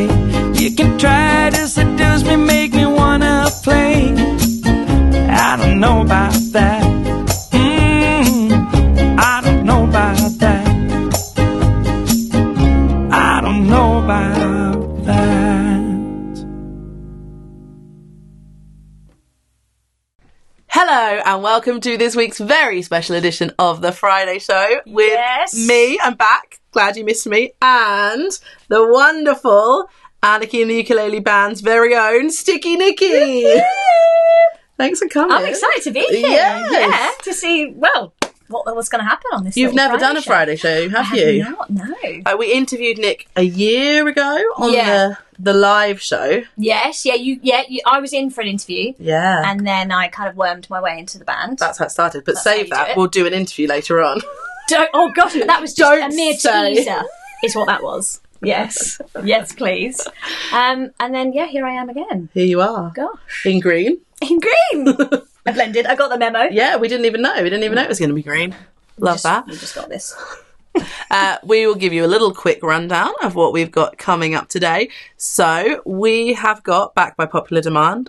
way. You can try to seduce me, make me wanna play. I don't know about that. I don't know about that. I don't know about that. Hello and welcome to this week's very special edition of The Friday Show with me. I'm back. Glad you missed me. And the wonderful Anarchy and the Ukulele Band's very own Sticky Nicki. Thanks for coming. I'm excited to be here. Yes. Yeah, to see, well, what was going to happen on this. You've never done a Friday show, have you? I have not, no. We interviewed Nick a year ago on the live show. Yes, I was in for an interview. Yeah. And then I kind of wormed my way into the band. That's how it started. But That's save that. We'll do an interview later on. Oh, gosh, that was just Don't a mere say. teaser, is what that was. Yes. Yes, please. And then, here I am again. Here you are. Gosh. In green. In green. I blended. I got the memo. Yeah, we didn't even know. We didn't even know it was going to be green. Love that. We just got this. We will give you a little quick rundown of what we've got coming up today. So we have got, back by popular demand.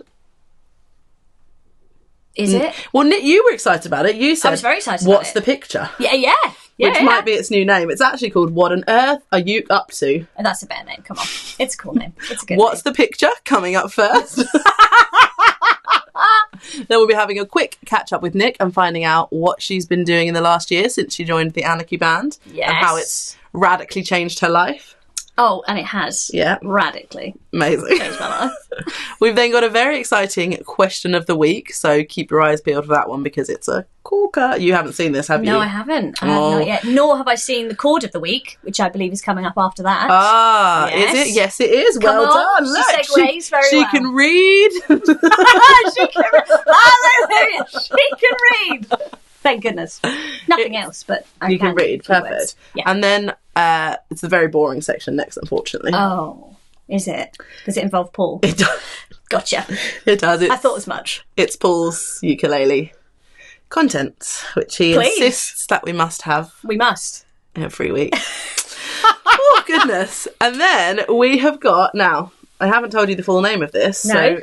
Is it? Well, Nick, you were excited about it. You said, I was very excited what's about the picture? Yeah. Which might be its new name. It's actually called What on Earth Are You Up To? And that's a better name. Come on. It's a cool name. It's a good What's name. the picture? Coming up first. Then we'll be having a quick catch up with Nick and finding out what she's been doing in the last year since she joined the Anarchy band. Yes. And how it's radically changed her life. Oh, and it has. Yeah. Radically. Amazing. Changed my life. We've then got a very exciting question of the week, so keep your eyes peeled for that one because it's a corker. You haven't seen this, have you? No, I haven't. I have not yet. Nor have I seen the chord of the week, which I believe is coming up after that. Ah, yes. Is it? Yes, it is. Come well on. done. She segues very she well. can read. She can read. Hallelujah. She can read. Thank goodness. Nothing else, but I you can read. Perfect. Words. Yeah. And then it's the very boring section next, unfortunately. Oh, is it? Does it involve Paul? It does. Gotcha. It does. I thought as much. It's Paul's ukulele content, which he insists that we must have. We must. Every week. Oh, goodness. And then we have got, now, I haven't told you the full name of this, No.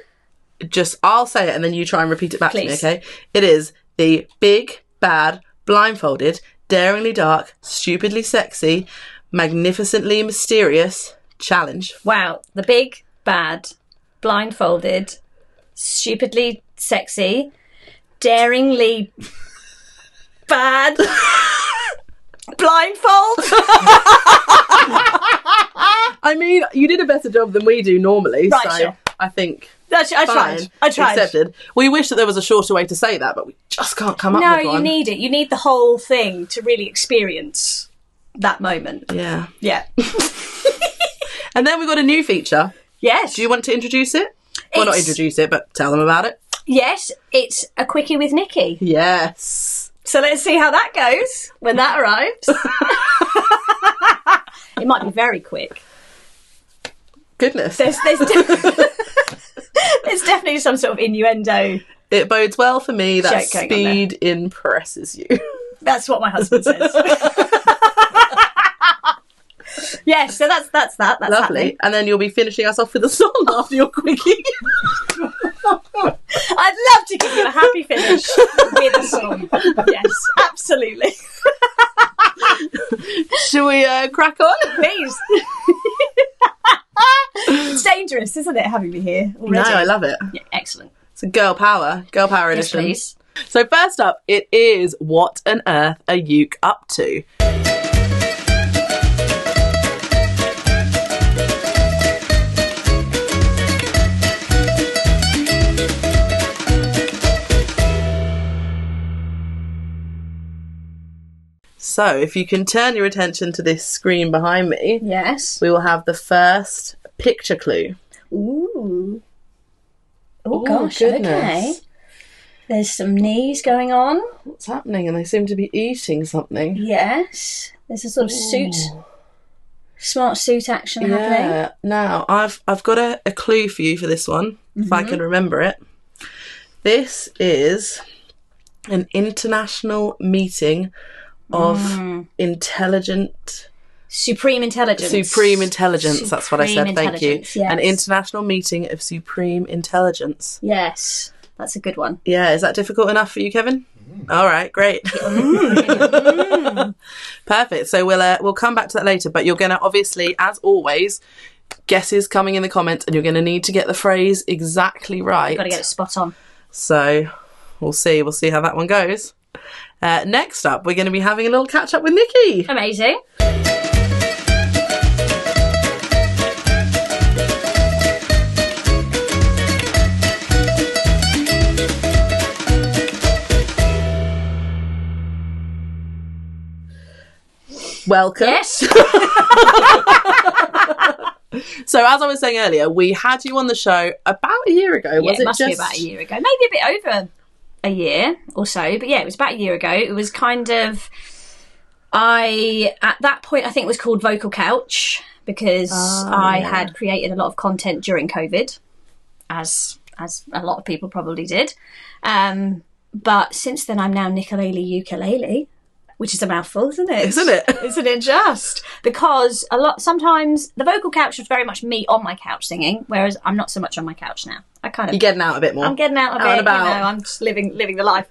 so I'll say it and then you try and repeat it back Please. to me, okay? It is the Big, Bad, Blindfolded, Daringly Dark, Stupidly Sexy, Magnificently Mysterious Challenge. Wow. The Big, Bad, Blindfolded, Stupidly Sexy, Daringly Bad, Blindfold. I mean, you did a better job than we do normally, Right, so sure. I think I fine, tried. accepted. We wish that there was a shorter way to say that, but we just can't come up No, with one. you need it. You need the whole thing to really experience that moment. Yeah. Yeah. And then we've got a new feature. Yes. Do you want to introduce it? Well, not introduce it, but tell them about it. Yes, it's a Quickie with Nicki. Yes. So let's see how that goes when that arrives. It might be very quick. Goodness. There's definitely some sort of innuendo. It bodes well for me that Joke going on speed impresses you. That's what my husband says. Yes, so that's that. That's Lovely. happening. And then you'll be finishing us off with a song after your Quickie. I'd love to give you a happy finish with a song. Yes, absolutely. Shall we crack on? Please. It's dangerous, isn't it, having me here already? No, I love it. Yeah, excellent. It's a girl power Yes, edition. please. So first up, it is What on Earth Are You Up To? So if you can turn your attention to this screen behind me, Yes. we will have the first picture clue. Ooh. Oh, Ooh, gosh, goodness. okay. There's some knees going on. What's happening? And they seem to be eating something. Yes. There's a sort of suit, smart suit action happening. Yeah. Now, I've got a clue for you for this one, if I can remember it. This is an international meeting of intelligent Supreme Intelligence. Supreme Intelligence, that's what I said, Supreme thank you. Intelligence, yes. An international meeting of Supreme Intelligence. Yes, that's a good one. Yeah, is that difficult enough for you, Kevin? All right, great. Perfect. So we'll come back to that later, but you're going to obviously, as always, guesses coming in the comments, and you're going to need to get the phrase exactly right. You've got to get it spot on. So we'll see how that one goes. Next up, we're going to be having a little catch up with Nicki. Amazing. Welcome. Yes. So as I was saying earlier, we had you on the show about a year ago. Yeah, it must be about a year ago. Maybe a bit over a year or so. But yeah, it was about a year ago. It was kind of... at that point, I think it was called Vocal Couch because I had created a lot of content during COVID, as a lot of people probably did. But since then, I'm now Nicolele Ukulele, which is a mouthful, isn't it? Isn't it? Isn't it just? Because sometimes the Vocal Couch was very much me on my couch singing, whereas I'm not so much on my couch now. You're getting out a bit more. I'm getting out a bit. And about. You know, I'm just living the life.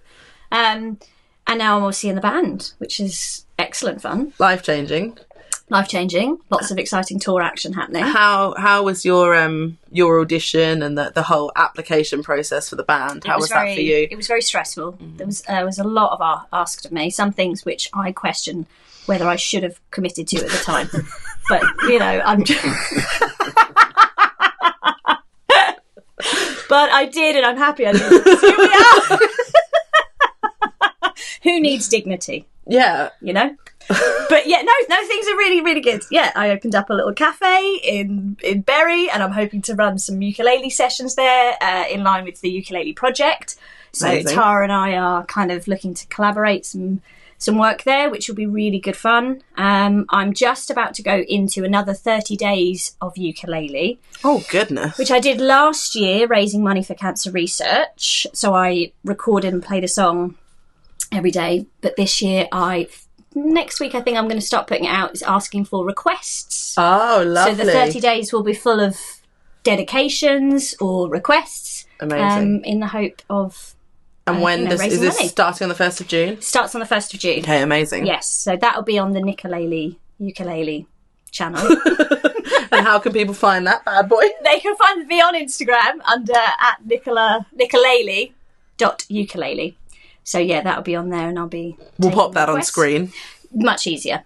And now I'm obviously in the band, which is excellent fun. Life-changing. Life-changing. Lots of exciting tour action happening. How was your audition and the whole application process for the band? How was that for you? It was very stressful. There was a lot of asked of me. Some things which I question whether I should have committed to at the time. But, you know, I'm just... But I did, and I'm happy I did. Here we are. Who needs dignity? Yeah. You know? But yeah, no, things are really, really good. Yeah, I opened up a little cafe in Bury, and I'm hoping to run some ukulele sessions there in line with the ukulele project. So Amazing. Tara and I are kind of looking to collaborate some work there, which will be really good fun. I'm just about to go into another 30 days of ukulele. Oh, goodness. Which I did last year, raising money for cancer research. So I recorded and played a song every day. But this year, next week, I think I'm going to start putting it out, is asking for requests. Oh, lovely. So the 30 days will be full of dedications or requests. Amazing. In the hope of... And when is this money. starting on the 1st of June? Starts on the 1st of June. Okay, amazing. Yes, so that'll be on the Nicolele Ukulele channel. And how can people find that bad boy? They can find me on Instagram under @nicolele.ukulele. So yeah, that'll be on there, and We'll pop that on screen. Much easier.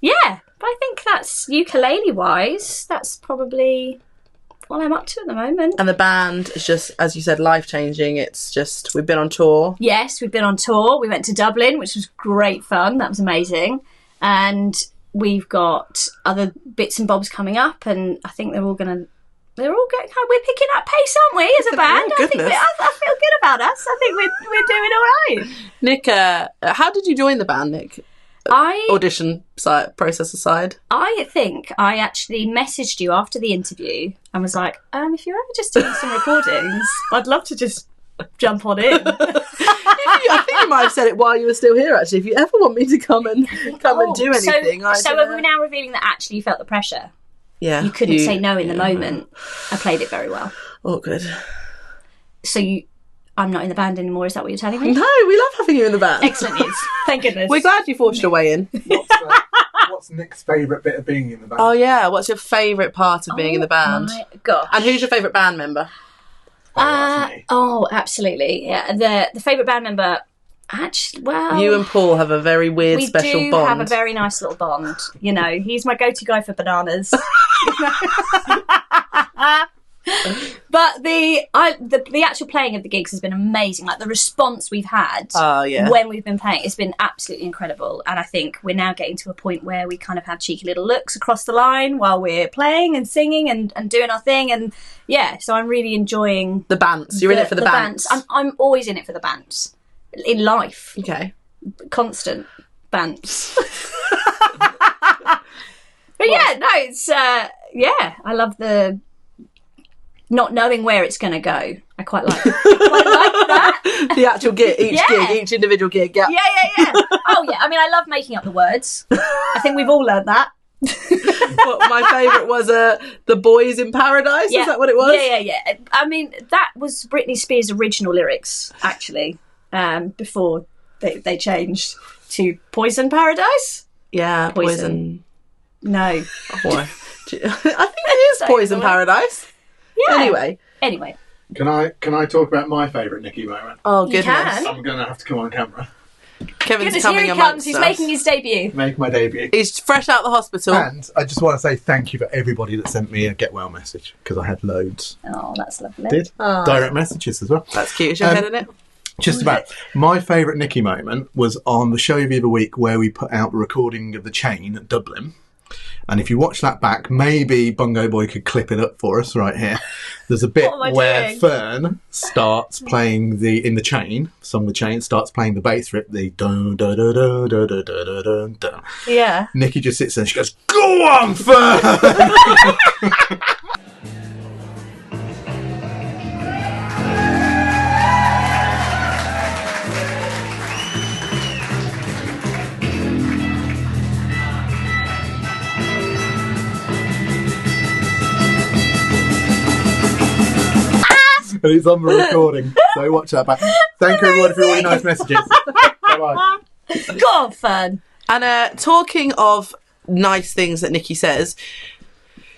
Yeah, but I think that's ukulele-wise. That's probably what I'm up to at the moment. And the band is just, as you said, life-changing. It's just, we've been on tour. Yes, we've been on tour. We went to Dublin, which was great fun. That was amazing. And we've got other bits and bobs coming up, and I think we're picking up pace, aren't we, as a band? Oh, goodness. I feel good about us. I think we're doing all right. Nick, how did you join the band, Nick? Audition process aside. I think I actually messaged you after the interview and was like, if you're ever just doing some recordings, I'd love to just jump on in. I think you might have said it while you were still here, actually. If you ever want me to come and do anything. So are we now revealing that actually you felt the pressure? Yeah. You couldn't say no in the moment. I played it very well. Oh, good. So I'm not in the band anymore, is that what you're telling me? No, we love having you in the band. Excellent news. Thank goodness. We're glad you forged your way in. What's Nick's favourite bit of being in the band? Oh, yeah. What's your favourite part of being in the band? Oh, my gosh. And who's your favourite band member? Absolutely. Yeah. The favourite band member, actually, well... You and Paul have a very weird special bond. We do have a very nice little bond. You know, he's my go-to guy for bananas. But the actual playing of the gigs has been amazing. Like the response we've had when we've been playing, it's been absolutely incredible. And I think we're now getting to a point where we kind of have cheeky little looks across the line while we're playing and singing and doing our thing. And yeah, so I'm really enjoying the bants. You're in it for the bants. I'm always in it for the bants in life. Okay, constant bants. But yeah, no, it's I love the not knowing where it's going to go. I quite like that. The actual gig, each individual gig. Yeah. Oh yeah. I mean, I love making up the words. I think we've all learned that. What, my favourite was The Boys in Paradise, is that what it was? Yeah. I mean, that was Britney Spears' original lyrics, actually, before they changed to Poison Paradise? Yeah, Poison. No. Oh, I think it is Poison Paradise. Yeah. Anyway. Can I talk about my favourite Nicki moment? Oh, goodness. can. I'm going to have to come on camera. Kevin's Goodness, coming here he amongst comes. He's us. making his debut. Make my debut. He's fresh out the hospital. And I just want to say thank you for everybody that sent me a get well message, because I had loads. Oh, that's lovely. Did? Oh. Direct messages as well. That's cute. Is your head in it? Just about. My favourite Nicki moment was on the show the other week where we put out the recording of The Chain at Dublin. And if you watch that back, maybe Bongoboy could clip it up for us right here. There's a bit where doing? Fern starts playing in The Chain, song The Chain, starts playing the bass rip, the dun dun dun dun dun dun dun dun dun. Yeah. Nicki just sits there and she goes, "Go on, Fern!" And it's on the recording, so watch that back. Thank you everyone for your really nice messages. Bye-bye. Go on, Fern. And talking of nice things that Nicki says,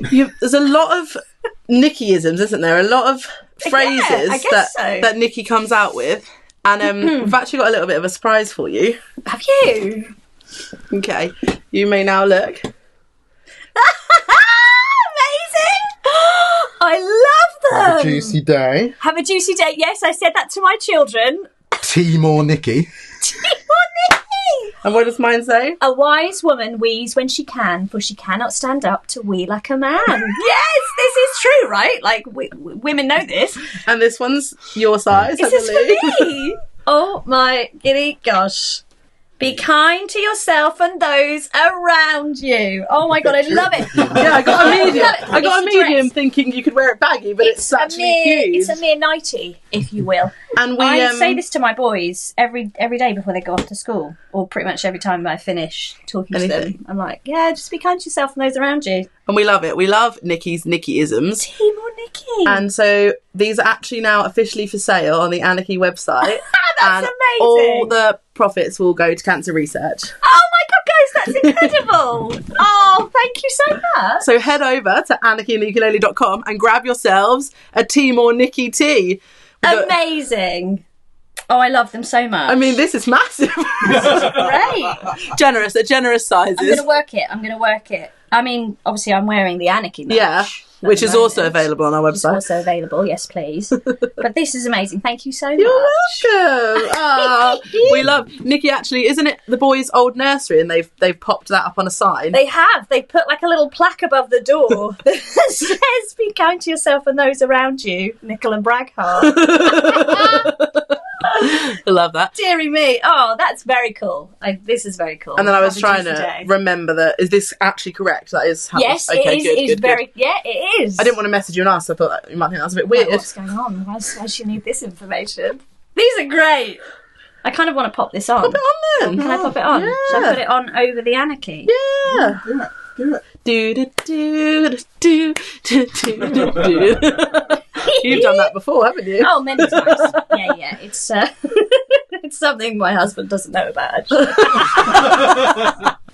there's a lot of Nicki-isms, isn't there? A lot of phrases I guess so. that Nicki comes out with. And we've actually got a little bit of a surprise for you. Have you? Okay, you may now look. Amazing! I love them. Have a juicy day. Have a juicy day. Yes, I said that to my children. Tea more Nicki. And what does mine say? A wise woman wees when she can, for she cannot stand up to wee like a man. Yes, this is true, right? Like, women know this. And this one's your size, Is I this believe. for me? Oh my giddy gosh. Be kind to yourself and those around you. Oh my god, I love it. Yeah, I got a medium. love it. I got a It's a dress. medium thinking you could wear it baggy, but it's actually huge. It's a mere nightie, if you will. And we I say this to my boys every day before they go off to school, or pretty much every time I finish talking to them. I'm like, yeah, just be kind to yourself and those around you. and we love it. We love Nicki's Nicki-isms. Team or Nicki. And so these are actually now officially for sale on the Anarchy website. That's and amazing. all the profits will go to cancer research. Oh my god, guys, that's incredible. Oh, thank you so much. So head over to AnarchyInTheUkulele.com and grab yourselves a Team or Nicki tea. Amazing. Oh, I love them so much. I mean, this is massive. Great. Generous, they're generous sizes. I'm going to work it. I mean, obviously I'm wearing the Anarchy merch. Yeah, which is also available on our It's website. also available, yes please. But this is amazing. Thank you so much. You're welcome. Ah, we love Nicki. Actually, isn't it the boys' old nursery? And they've popped that up on a sign. They have. They put like a little plaque above the door that says, "Be kind to yourself and those around you, Nickel and bragg-hart." I love that. Deary me. Oh, that's very cool. This is very cool. And then I was Have a trying juicy to day. remember that. Is this actually correct? That is how. Yes, okay, it is. Good, It's good, very. good. Yeah, it is. I didn't want to message you and ask. I thought that you might think that was a bit Like, weird. what's going on? Why does she need this information? These are great. I kind of want to pop this on. Pop it on then. Can I pop it on? Yeah. Shall I put it on over the Anarchy? Yeah. Do it. Do do do do do do do do. You've done that before, haven't you? Oh, many times. Yeah. It's it's something my husband doesn't know about. Actually.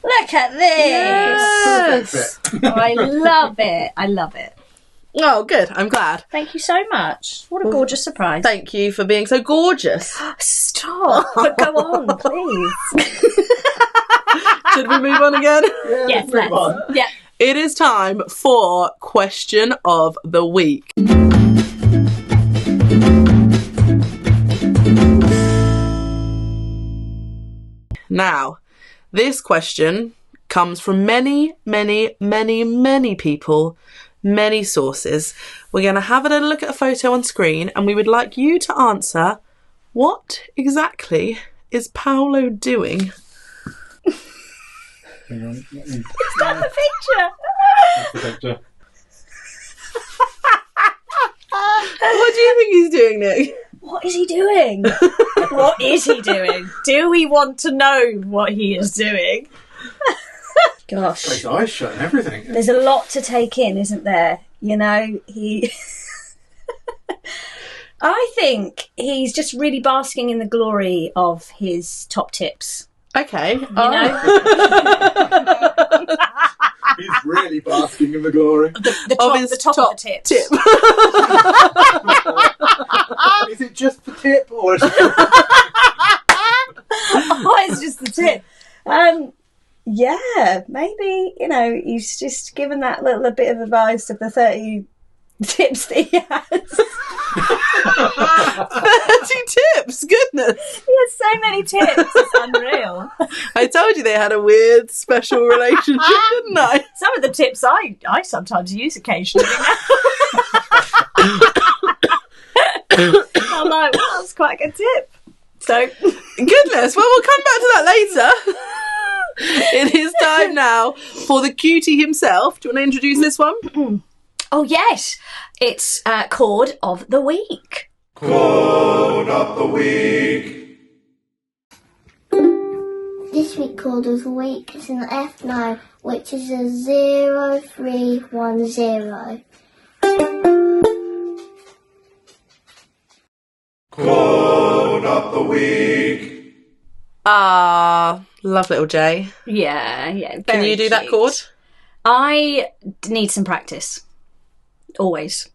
Look at this. Yes. Oh, I love it. I love it. Oh, good. I'm glad. Thank you so much. What a gorgeous surprise. Thank you for being so gorgeous. Stop. But go on, please. Should we move on again? Yes, move let's. on. Yeah. It is time for Question of the Week. Now, this question comes from many, many, many, many people, many sources. We're going to have a little look at a photo on screen and we would like you to answer, what exactly is Paolo doing? Hang on. Is that the picture? That's the picture. What do you think he's doing, Nick? What is he doing? What is he doing? Do we want to know what he is doing? Gosh. His eyes shut and everything. There's a lot to take in, isn't there? You know, he... I think he's just really basking in the glory of his top tips. Okay. You know? He's really basking in the glory. The top of the tips. Tip. Is it just the tip or is it... Oh, it's just the tip. Yeah, maybe, you know, he's just given that little bit of advice of the 30 tips that he has. 30 tips, goodness. He has so many tips, it's unreal. I told you they had a weird, special relationship, didn't I? Some of the tips I sometimes use occasionally. I'm like, well, that's quite a good tip. So, goodness, well, we'll come back to that later. It is time now for the cutie himself. Do you want to introduce this one? Oh, yes. It's Chord of the Week. Chord of the Week. This week chord of the week is an F9, which is a 0310. Chord of the Week. Ah, love little J. Yeah. Can you do that chord? I need some practice. Always.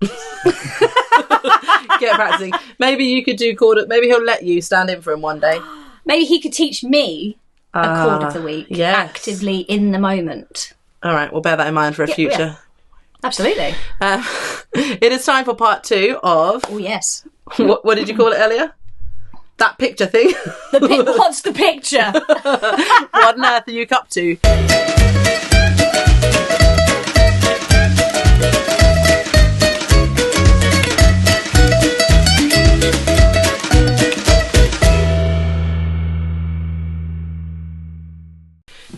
Get practicing. Maybe you could do chord. Maybe he'll let you stand in for him one day. Maybe he could teach me a chord of the week actively in the moment. All right, we'll bear that in mind for a future. Yeah. Absolutely. It is time for part 2 of... Oh, yes. What did you call it earlier? That picture thing? What's the picture? What on earth are you up to?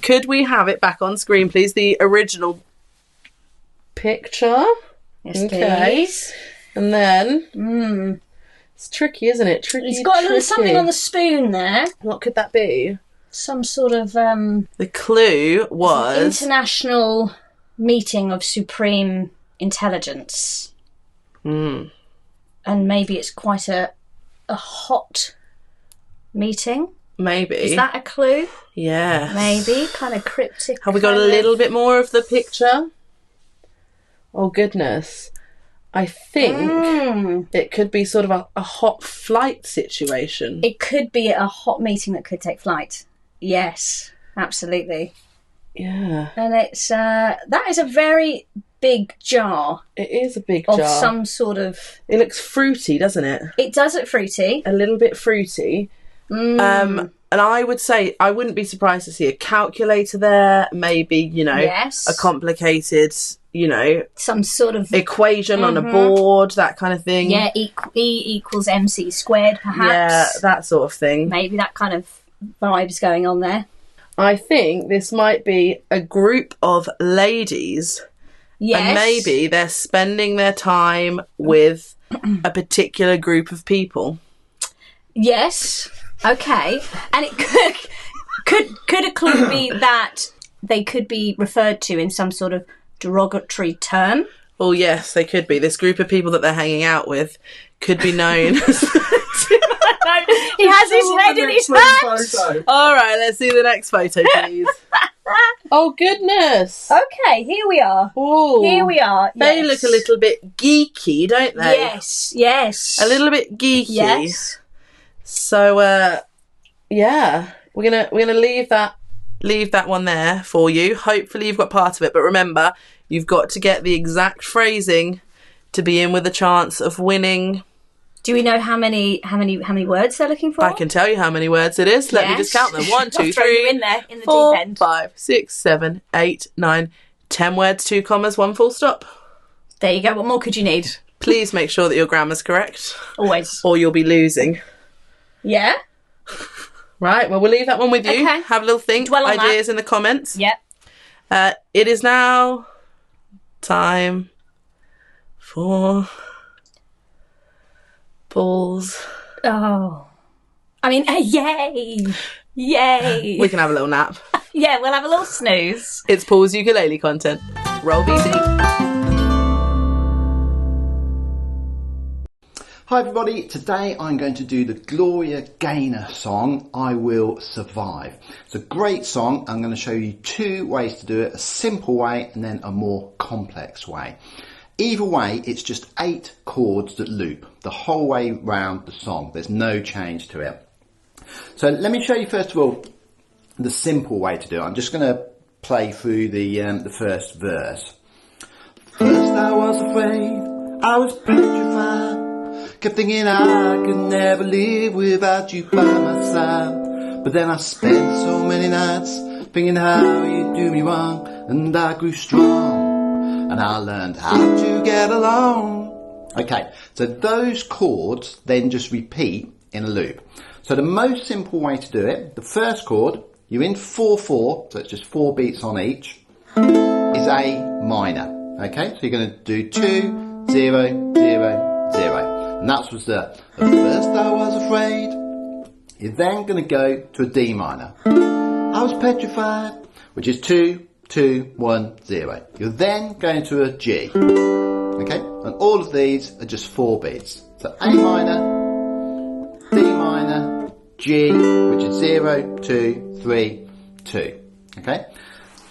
Could we have it back on screen, please? The original picture. Yes, please. And then... It's tricky, isn't it? He's got a little something on the spoon there. What could that be? Some sort of... The clue was... International meeting of supreme intelligence. And maybe it's quite a hot meeting. Maybe. Is that a clue? Yeah. Maybe. Kind of cryptic. Have we got a little bit more of the picture? Oh, goodness. I think it could be sort of a hot flight situation. It could be a hot meeting that could take flight. Yes, absolutely. Yeah. And it's that is a very big jar. It is a big jar. Of some sort of... It looks fruity, doesn't it? It does look fruity. A little bit fruity. And I would say I wouldn't be surprised to see a calculator there, maybe, you know, a complicated, you know, some sort of equation on a board, that kind of thing. Yeah, E equals MC squared, perhaps. Yeah, that sort of thing. Maybe that kind of vibes going on there. I think this might be a group of ladies. Yes. And maybe they're spending their time with a particular group of people. Yes. Okay. And it could a clue be that they could be referred to in some sort of derogatory term? Oh, yes, they could be. This group of people that they're hanging out with could be known as... He has his head in his hands. All right, let's see the next photo, please. Oh, goodness. Okay, here we are. Ooh, here we are. They look a little bit geeky, don't they? Yes. A little bit geeky. Yes. So, yeah, we're gonna leave that one there for you. Hopefully, you've got part of it, but remember, you've got to get the exact phrasing to be in with a chance of winning. Do we know how many words they're looking for? I can tell you how many words it is. Let me just count them. 1, 2, 3, in the 4, deep end. 5, 6, 7, 8, 9, 10 words, 2 commas, 1 full stop. There you go. What more could you need? Please make sure that your grammar's correct. Always. Or you'll be losing. Yeah. Right, well, we'll leave that one with you. Okay. Have a little think. Dwell on Ideas in the comments. Yep. It is now time for balls. Oh. I mean, yay. Yay. We can have a little nap. Yeah, we'll have a little snooze. It's Paul's ukulele content. Roll BT. Hi everybody, today I'm going to do the Gloria Gaynor song, I Will Survive. It's a great song. I'm going to show you two ways to do it, a simple way and then a more complex way. Either way, it's just 8 chords that loop the whole way round the song. There's no change to it. So let me show you first of all the simple way to do it. I'm just going to play through the first verse. First I was afraid, I was petrified. Kept thinking I could never live without you by my side. But then I spent so many nights thinking how you do me wrong. And I grew strong and I learned how to get along. Okay, so those chords then just repeat in a loop. So the most simple way to do it, the first chord, you're in 4/4, so it's just 4 beats on each, is A minor. Okay, so you're going to do 2, 0, 0, 0. And that was the first I was afraid. You're then going to go to a D minor. I was petrified, which is 2, 2, 1, 0. You're then going to a G. Okay, and all of these are just 4 beats. So A minor, D minor, G, which is 0, 2, 3, 2. Okay,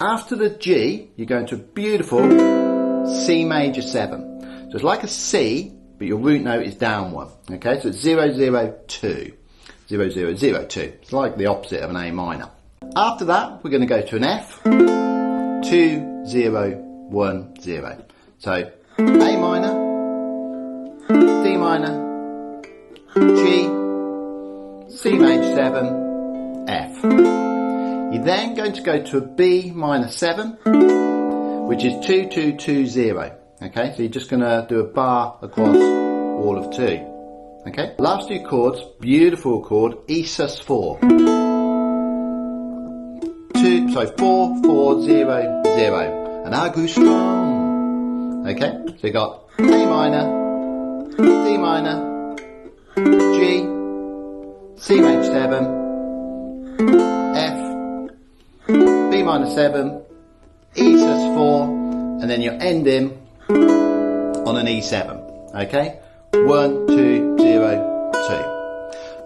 after the G, you're going to a beautiful C major 7. So it's like a C, but your root note is down 1. Okay, so it's 0, 0, 2. 0, 0, 0, 2. It's like the opposite of an A minor. After that, we're going to go to an F. 2, 0, 1, 0. So A minor, D minor, G, C major 7, F. You're then going to go to a B minor 7, which is 2, 2, 2, 0. Okay, so you're just going to do a bar across all of 2. Okay, last 2 chords, beautiful chord, E sus 4. 4, 4, 0, 0. And I grew strong. Okay, so you got A minor, D minor, G, C major 7, F, B minor 7, E sus 4, and then you're ending on an E7. Okay, 1, 2, 0,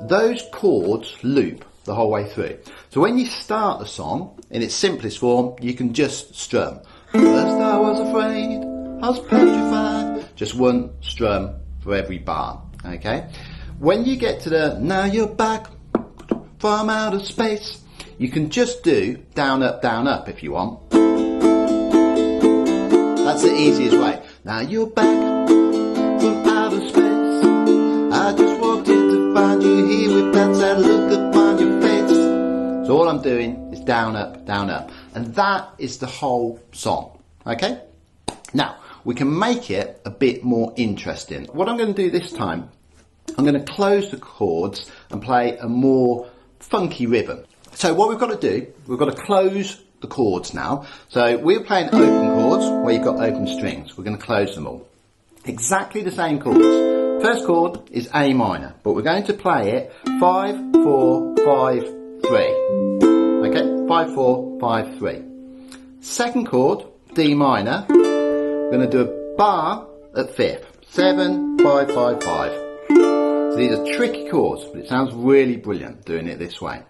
2. Those chords loop the whole way through. So when you start the song in its simplest form, you can just strum. First I was afraid, I was petrified. Just 1 strum for every bar. Okay, when you get to the now you're back from outer space, you can just do down up if you want. That's the easiest way. Now you're back from outer space. I just walked in to find you here with that sad look upon your face. So all I'm doing is down up. And that is the whole song. Okay? Now, we can make it a bit more interesting. What I'm going to do this time, I'm going to close the chords and play a more funky rhythm. So what we've got to do, we've got to close the chords now. So we're playing open chords where you've got open strings. We're going to close them all. Exactly the same chords. First chord is A minor, but we're going to play it 5, 4, 5, 3. Okay, 5, 4, 5, 3. Second chord, D minor. We're going to do a bar at 5th. 7, 5, 5, 5. So these are tricky chords, but it sounds really brilliant doing it this way.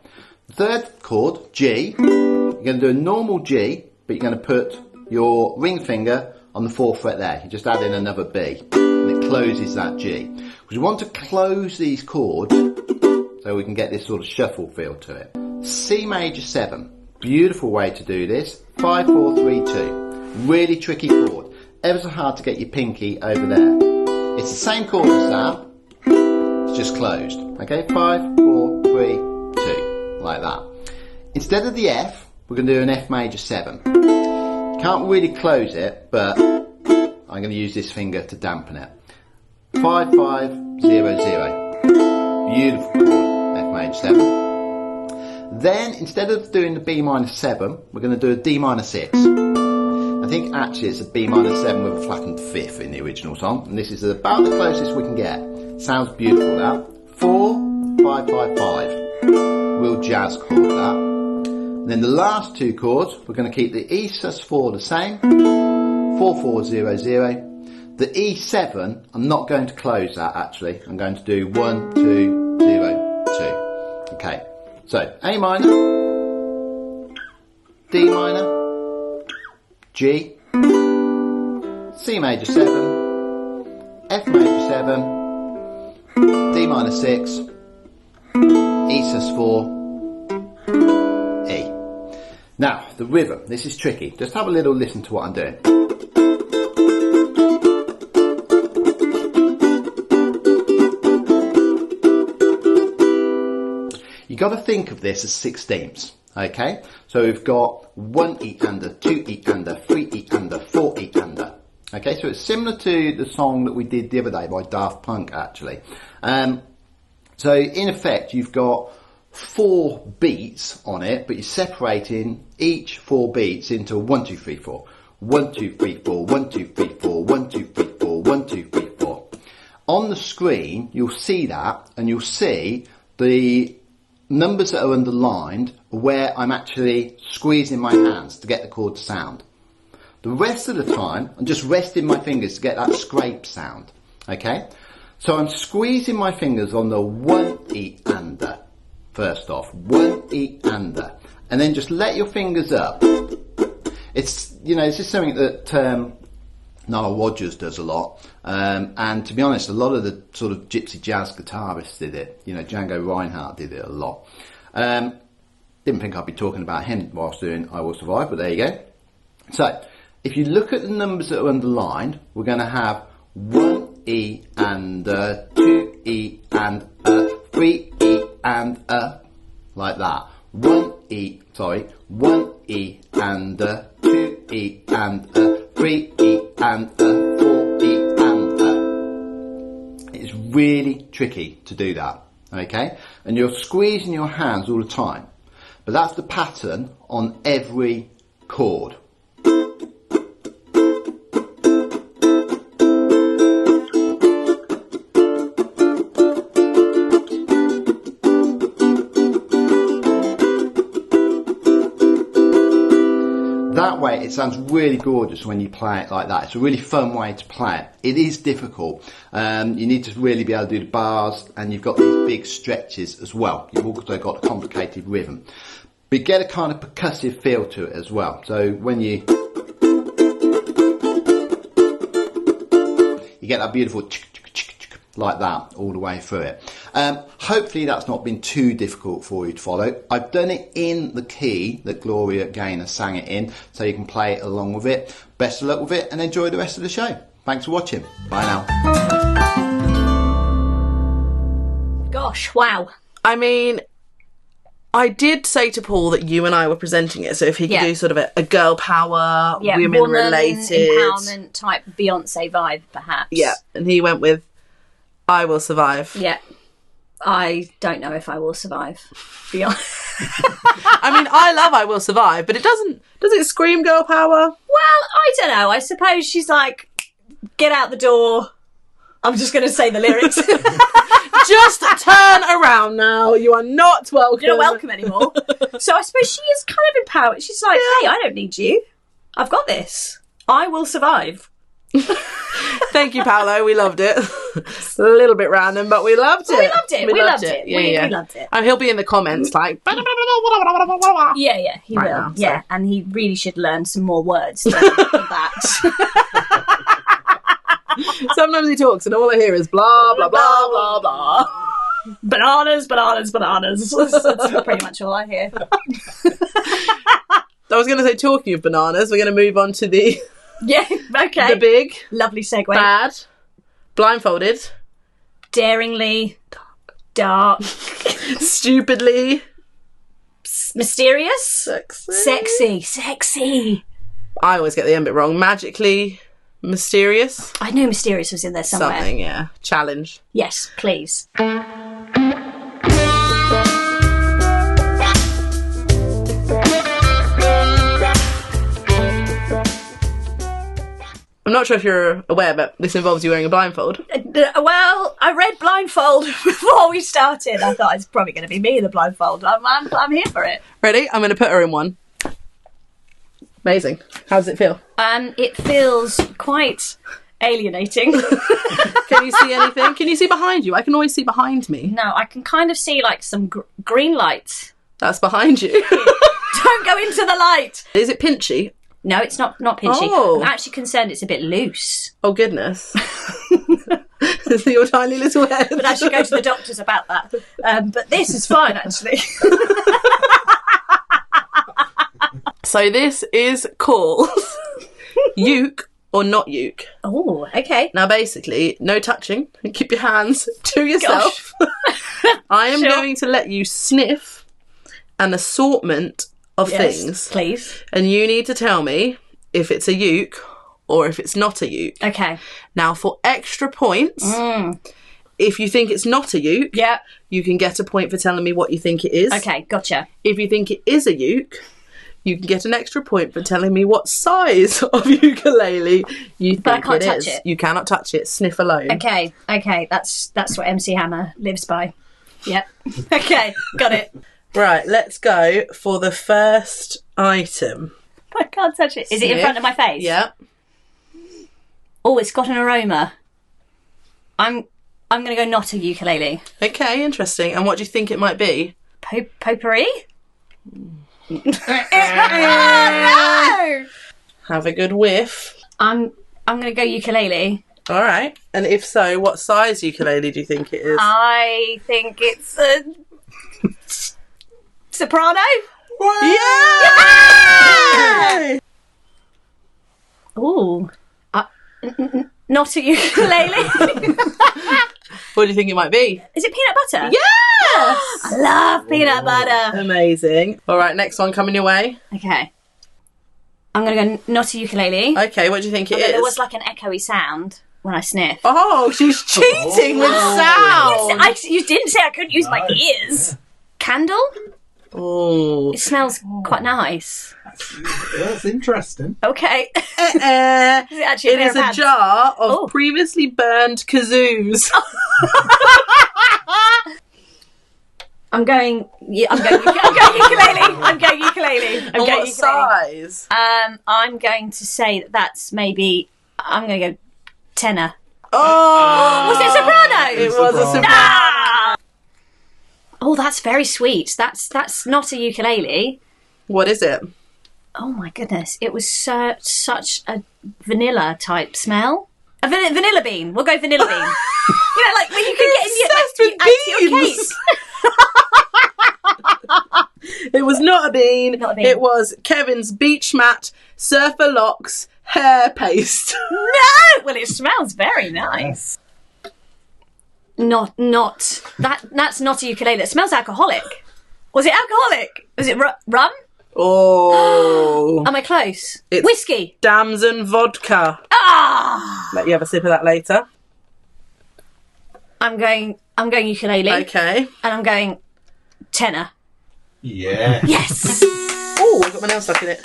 Third chord, G. You're going to do a normal G, but you're going to put your ring finger on the 4th fret there. You just add in another B, and it closes that G. Because we want to close these chords so we can get this sort of shuffle feel to it. C major 7, beautiful way to do this. 5, 4, 3, 2. Really tricky chord. Ever so hard to get your pinky over there. It's the same chord as that, it's just closed. Okay, 5, 4, 3, 2, like that. Instead of the F, we're going to do an F major 7. You can't really close it, but I'm going to use this finger to dampen it. 5, 5, 0, 0. Beautiful chord, F major 7. Then, instead of doing the B minor 7, we're going to do a D minor 6. I think actually it's a B minor 7 with a flattened 5th in the original song, and this is about the closest we can get. Sounds beautiful, that. 4, 5, 5, 5. Real jazz chord, that. And then the last two chords, we're going to keep the E sus4 the same, 4-4-0-0. The E7, I'm not going to close that actually. I'm going to do 1, 2, 0, 2. Okay, so A minor, D minor, G, C major 7, F major 7, D minor 6, E sus4, E. Now, the rhythm, this is tricky. Just have a little listen to what I'm doing. You've got to think of this as 16ths, okay? So we've got 1 E under, 2 E under, 3 E under, 4 E under. Okay, so it's similar to the song that we did the other day by Daft Punk, actually. So in effect, you've got 4 beats on it, but you're separating each 4 beats into 1, 2, 3, 4. 1, 2, 3, 4, 1, 2, 3, 4, 1, 2, 3, 4, 1, 2, 3, 4. On the screen, you'll see that, and you'll see the numbers that are underlined where I'm actually squeezing my hands to get the chord to sound. The rest of the time, I'm just resting my fingers to get that scrape sound. Okay? So I'm squeezing my fingers on the 1 E under. First off, 1 E under. And then just let your fingers up. It's, you know, this is something that Nile Rodgers does a lot. And to be honest, a lot of the sort of gypsy jazz guitarists did it. You know, Django Reinhardt did it a lot. Didn't think I'd be talking about him whilst doing I Will Survive, but there you go. So, if you look at the numbers that are underlined, we're going to have 1 E and 2 E and 3 E and like that. 1 E and 2 E and 3 E and 4 E and It's really tricky to do that, okay? And you're squeezing your hands all the time. But that's the pattern on every chord. That way it sounds really gorgeous when you play it like that. It's a really fun way to play it. It is difficult. You need to really be able to do the bars, and you've got these big stretches as well. You've also got a complicated rhythm. But you get a kind of percussive feel to it as well. So when you get that beautiful like that all the way through it. Hopefully that's not been too difficult for you to follow. I've done it in the key that Gloria Gaynor sang it in, so you can play it along with it. Best of luck with it and enjoy the rest of the show. Thanks for watching. Bye now. Gosh, wow. I mean, I did say to Paul that you and I were presenting it, so if he could do sort of a girl power, women related, empowerment type Beyonce vibe, perhaps. Yeah, and he went with I Will Survive. Yeah. I don't know if I will survive. I mean, I love I Will Survive, but does it scream girl power? Well, I don't know. I suppose she's like, get out the door. I'm just going to say the lyrics. Just turn around now. You are not welcome. You're not welcome anymore. So I suppose she is kind of empowered. She's like, hey, I don't need you. I've got this. I will survive. Thank you, Paolo. We loved it. It's a little bit random, but we loved it. We loved it. We loved it. Yeah, we loved it. And he'll be in the comments like... Yeah, he will. Now, yeah, so. And he really should learn some more words than that. Sometimes he talks and all I hear is blah, blah, blah, blah, blah. Bananas, bananas, bananas. That's pretty much all I hear. I was going to say, talking of bananas, we're going to move on to the... Yeah, okay. The big... Lovely segue. Bad. Blindfolded. Daringly. Dark. Stupidly. Mysterious. Sexy. I always get the end bit wrong. Magically mysterious. I knew mysterious was in there somewhere. Something, yeah. Challenge. Yes, please. I'm I'm not sure if you're aware, but this involves you wearing a blindfold. Well, I read blindfold before we started. I thought it's probably going to be me in the blindfold. I'm here for it. Ready? I'm going to put her in one. Amazing. How does it feel? It feels quite alienating. Can you see anything? Can you see behind you? I can always see behind me. No, I can kind of see like some green lights. That's behind you. Don't go into the light. Is it pinchy? No, it's not pinchy. Oh. I'm actually concerned it's a bit loose. Oh, goodness. Your tiny little head. But I should go to the doctors about that. But this is fine, actually. So this is called uke or not uke. Oh, okay. Now, basically, no touching. Keep your hands to yourself. I am going to let you sniff an assortment of things. Please. And you need to tell me if it's a uke or if it's not a uke. Okay. Now, for extra points, if you think it's not a uke, you can get a point for telling me what you think it is. Okay, gotcha. If you think it is a uke, you can get an extra point for telling me what size of ukulele you think But I can't it touch is. it. You cannot touch it. Sniff alone. Okay. That's what MC Hammer lives by. Yep. Okay, got it. Right, let's go for the first item. I can't touch it. Is it in front of my face? Yeah. Oh, it's got an aroma. I'm going to go not a ukulele. Okay, interesting. And what do you think it might be? Potpourri? Oh, no! Have a good whiff. I'm going to go ukulele. All right. And if so, what size ukulele do you think it is? I think it's a soprano. Yeah! Ooh. Not a ukulele. What do you think it might be? Is it peanut butter? Yes! I love peanut butter. Amazing. All right, next one coming your way. Okay. I'm going to go not a ukulele. Okay, what do you think it is? There was like an echoey sound when I sniffed. Oh, she's cheating with sound. You didn't say I couldn't use my ears. Candle? Oh. It smells quite nice. That's interesting. Okay. It is a jar of previously burned kazoos. I'm going ukulele. What size? I'm going to say that's maybe. I'm going to go tenor. Oh, was it soprano? It was a soprano. Ah! Oh, that's very sweet. That's not a ukulele. What is it? Oh my goodness! It was such a vanilla type smell. A vanilla bean. We'll go vanilla bean. You know, like when you can get in your cake. It was not a bean. Not a bean. It was Kevin's beach mat surfer locks hair paste. No! Well, it smells very nice. Not that's not a ukulele. It smells alcoholic. Was it alcoholic? Was it rum? Oh. Am I close? It's whiskey. Damson vodka. Ah! Let you have a sip of that later. I'm going ukulele. Okay. And I'm going tenor. Yeah. Yes. Oh, I got my nail stuck in it.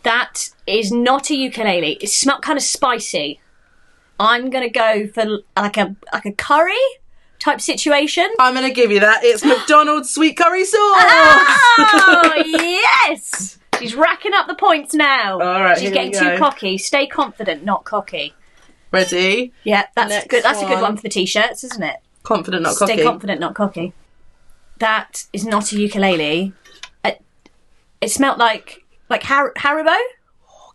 That is not a ukulele. It smelled kind of spicy. I'm gonna go for like a curry type situation. I'm gonna give you that. It's McDonald's sweet curry sauce. Oh yes! She's racking up the points now. All right, she's here getting we too go. cocky. Stay confident, not cocky. Ready? Yeah, that's Next good. That's a good one. one for the t-shirts, isn't it? Confident, not cocky. Stay confident, not cocky. That is not a ukulele. It smelled like Haribo.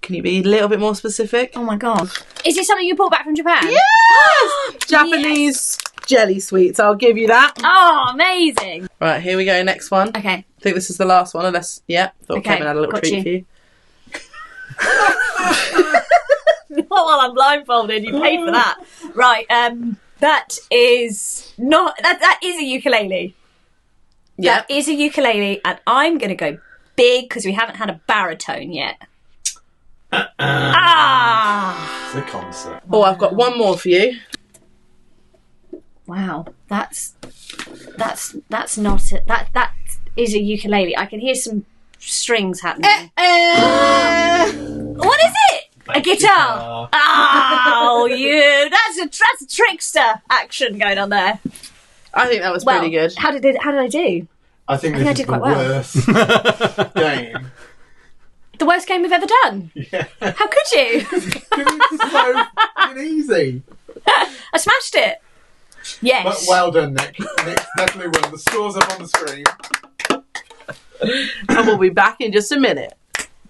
Can you be a little bit more specific? Oh my god! Is it something you brought back from Japan? Yes! Japanese jelly sweets. I'll give you that. Oh, amazing! Right, here we go. Next one. Okay. I think this is the last one, unless thought Okay, Kevin had a little got treat you. for you. Not while I'm blindfolded. You paid for that, right? That is not. That is a ukulele. Yeah. That is a ukulele, and I'm going to go big because we haven't had a baritone yet. It's a concert. Oh, I've got one more for you. Wow, that's not it. That is a ukulele. I can hear some strings happening. What is it? A guitar. Oh, that's a trickster action going on there. I think that was pretty good. How did I do? I think this is the worst game. The worst game we've ever done? Yeah. How could you? It's so fucking easy. I smashed it. Yes. But well done, Nick. Nick definitely won. The score's up on the screen. And we'll be back in just a minute.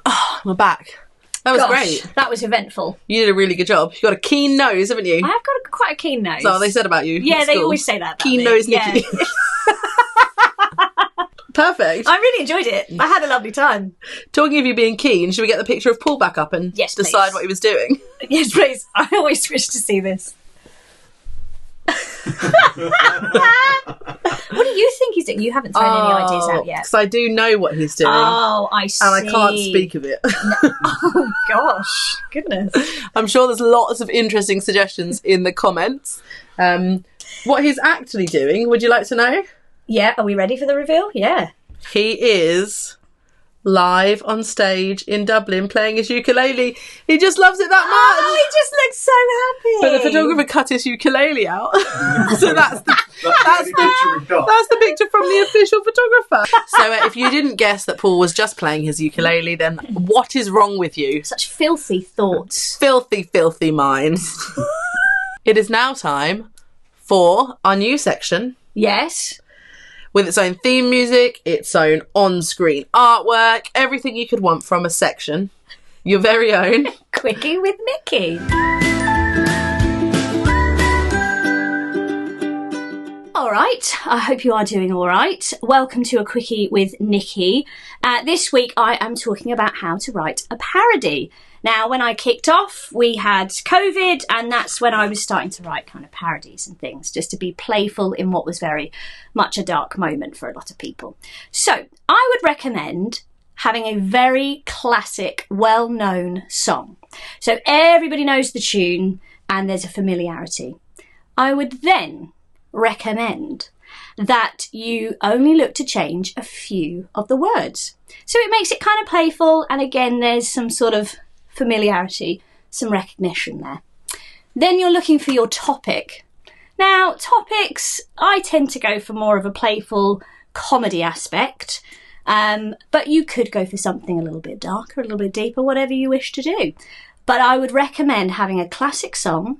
Oh, we're back. That was great. That was eventful. You did a really good job. You've got a keen nose, haven't you? I have got quite a keen nose. That's what they said about you. Yeah, they always say that about keen me. nose Yeah. Nicki. Perfect. I really enjoyed it. I had a lovely time. Talking of you being keen, should we get the picture of Paul back up and decide what he was doing? Yes, please. I always wish to see this. What do you think he's doing? You haven't thrown any ideas out yet. Because I do know what he's doing. Oh, I see. And I can't speak of it. Oh, gosh. Goodness. I'm sure there's lots of interesting suggestions in the comments. What he's actually doing, would you like to know? Yeah, are we ready for the reveal? Yeah. He is live on stage in Dublin playing his ukulele. He just loves it that much. Oh, he just looks so happy. But the photographer cut his ukulele out. So that's the picture from the official photographer. So if you didn't guess that Paul was just playing his ukulele, then what is wrong with you? Such filthy thoughts. Filthy, filthy minds. It is now time for our new section. Yes. With its own theme music, its own on-screen artwork, everything you could want from a section. Your very own Quickie with Nicki. All right, I hope you are doing all right. Welcome to a Quickie with Nicki. This week I am talking about how to write a parody. Now, when I kicked off, we had COVID, and that's when I was starting to write kind of parodies and things, just to be playful in what was very much a dark moment for a lot of people. So, I would recommend having a very classic, well-known song. So everybody knows the tune, and there's a familiarity. I would then recommend that you only look to change a few of the words. So it makes it kind of playful, and again, there's some sort of familiarity, some recognition there. Then you're looking for your topic. Now, topics, I tend to go for more of a playful comedy aspect, but you could go for something a little bit darker, a little bit deeper, whatever you wish to do. But I would recommend having a classic song,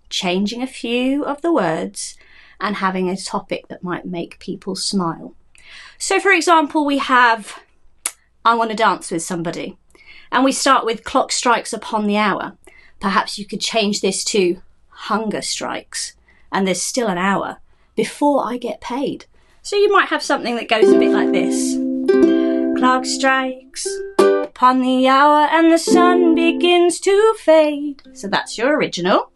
changing a few of the words, and having a topic that might make people smile. So, for example, we have I Want to Dance with Somebody. And we start with clock strikes upon the hour. Perhaps you could change this to hunger strikes, and there's still an hour before I get paid. So you might have something that goes a bit like this. Clock strikes upon the hour and the sun begins to fade. So that's your original.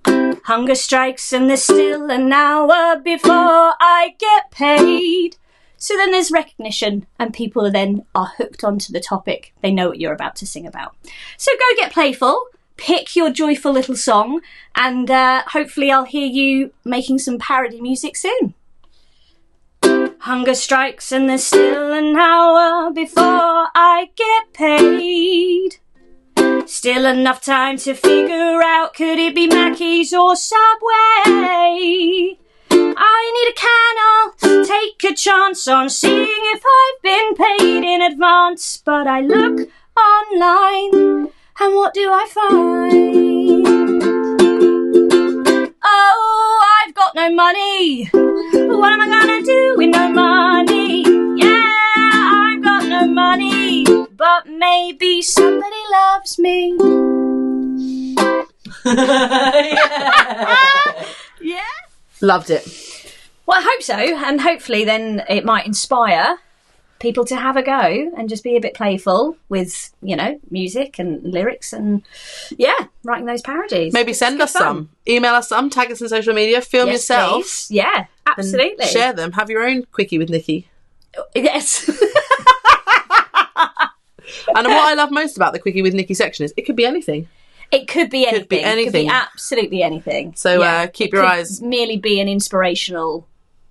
Hunger strikes and there's still an hour before I get paid. So then there's recognition, and people then are hooked onto the topic. They know what you're about to sing about. So go get playful, pick your joyful little song, and hopefully I'll hear you making some parody music soon. Hunger strikes and there's still an hour before I get paid. Still enough time to figure out, could it be Mackey's or Subway? I need a can, I'll take a chance on seeing if I've been paid in advance. But I look online, and what do I find? Oh, I've got no money. What am I gonna do with no money? Yeah, I've got no money, but maybe somebody loves me. Yeah. Loved it. Well, I hope so, and hopefully then it might inspire people to have a go and just be a bit playful with, you know, music and lyrics and, yeah, writing those parodies. Maybe send us some. Email us some, tag us in social media, film yourself. Please. Yeah, absolutely. Share them. Have your own Quickie with Nicki. Yes. And what I love most about the Quickie with Nicki section is it could be anything. It could be anything. Could be anything. It could be absolutely anything. So keep your eyes... merely be an inspirational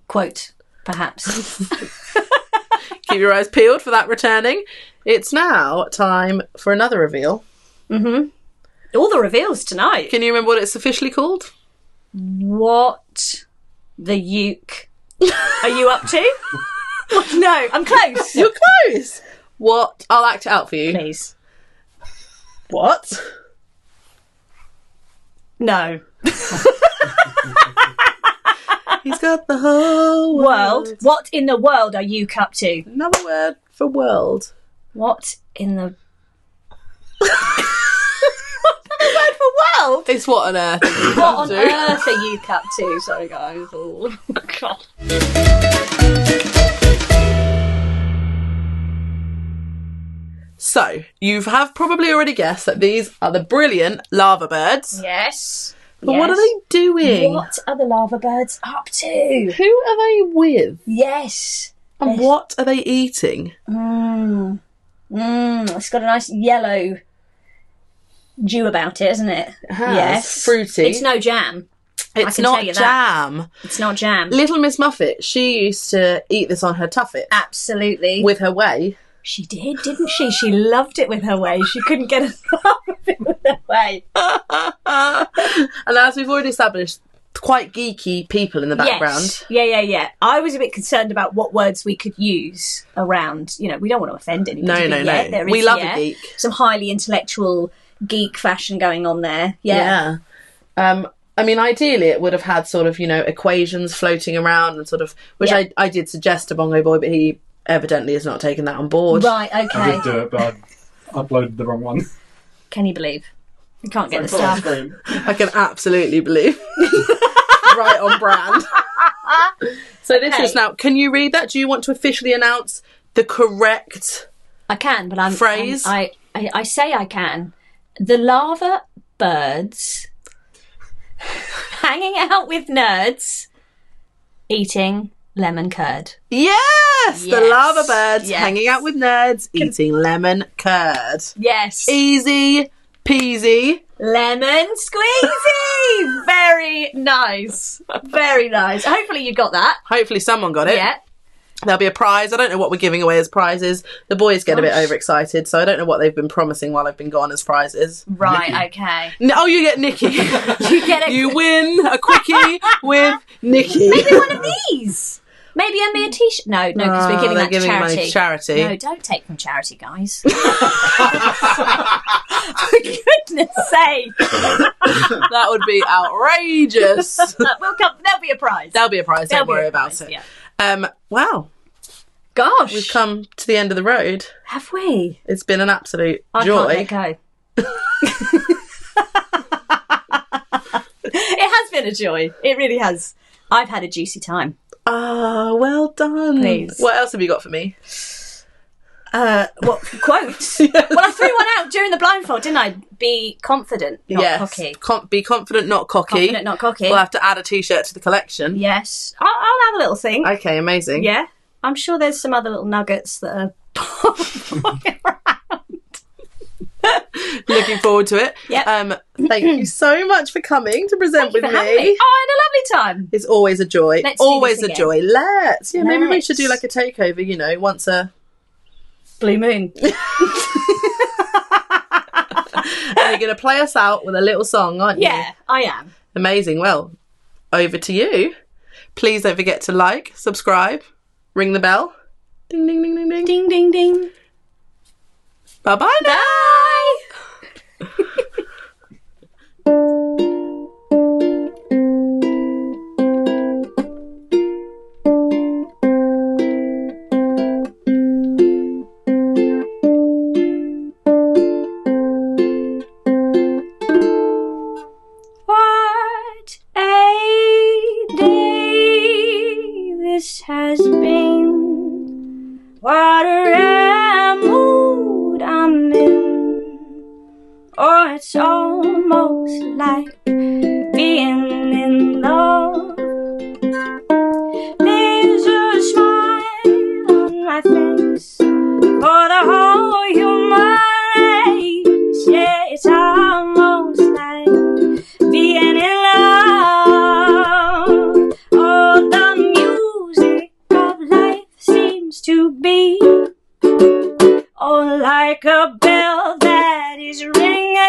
quote, perhaps. Keep your eyes peeled for that returning. It's now time for another reveal. All the reveals tonight. Can you remember what it's officially called? What the uke are you up to? No, I'm close. You're close. What? I'll act it out for you. Please. What? No. He's got the whole World. What in the world are you up to? Another word for world. What in the... word for world? It's what on earth. What on earth are you up to? Sorry, guys. Oh, God. So, you have probably already guessed that these are the brilliant lava birds. Yes. But what are they doing? What are the lava birds up to? Who are they with? Yes. And what are they eating? It's got a nice yellow dew about it, isn't it? It has. Yes. Fruity. It's no jam. It's not jam. It's not jam. Little Miss Muffet, she used to eat this on her tuffet. Absolutely. With her whey. She did, didn't she? She loved it with her whey. She couldn't get enough of it with her whey. And as we've already established, quite geeky people in the background. Yes. Yeah. I was a bit concerned about what words we could use around. You know, we don't want to offend anybody. No. There We is, love a geek. Some highly intellectual geek fashion going on there. Yeah. I mean, ideally, it would have had sort of, equations floating around and sort of, which I did suggest to Bongoboy, but he evidently has not taken that on board. Right, okay. I did do it, but I uploaded the wrong one. Can you believe? You can't get the stuff. I can absolutely believe. Right on brand. So this is now, can you read that? Do you want to officially announce the correct I can, but I'm... phrase? I say I can. The lava birds hanging out with nerds eating lemon curd. Yes! The Yes. lava birds Yes. hanging out with nerds eating lemon curd. Yes. Easy peasy. Lemon squeezy! Very nice. Very nice. Hopefully you got that. Hopefully someone got it. Yeah. There'll be a prize. I don't know what we're giving away as prizes. The boys get a bit overexcited, so I don't know what they've been promising while I've been gone as prizes. Right, okay. Oh, you get Nicki. You win a quickie with Nicki. Maybe one of these. Maybe a mere t-shirt. No, because we're giving they're that giving to money charity. to charity. No, don't take from charity, guys. For goodness sake. That would be outrageous. There'll be a prize. There'll be a prize. Don't There'll be worry a about prize, it. yeah. Wow. Gosh. We've come to the end of the road. Have we? It's been an absolute I joy. can't let go. It has been a joy. It really has. I've had a juicy time. Ah, well done. Please. What else have you got for me? What quotes? Well, I threw one out during the blindfold, didn't I? Be confident, not cocky. Be confident, not cocky. Confident, not cocky. We'll have to add a t-shirt to the collection. Yes. I'll have a little think. Okay, amazing. Yeah. I'm sure there's some other little nuggets that are popping around. Looking forward to it. Yep. Thank you so much for coming to present Thank you with for having me. me. Oh, I had a lovely time. It's always a joy. Let's do Always this a again. joy. Let's. Yeah, maybe we Let's. should do like a takeover, once a... Blue moon. And you're going to play us out with a little song, aren't you? Yeah, I am. Amazing. Well, over to you. Please don't forget to like, subscribe, ring the bell. Ding, ding, ding, ding, ding. Ding, ding, ding. Bye-bye now. Bye. What a day this has been. What a rare mood I'm in. Or it's almost like being in love. There's a smile on my face for the whole human race. Yeah, it's almost like being in love. Oh, the music of life seems to be like a bell that is ringing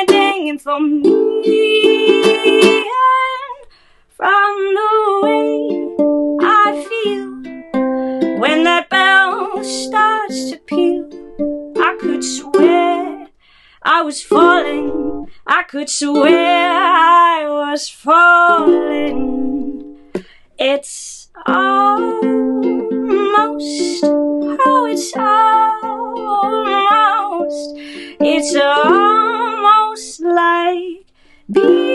was falling. I could swear I was falling. It's almost, oh, it's almost like being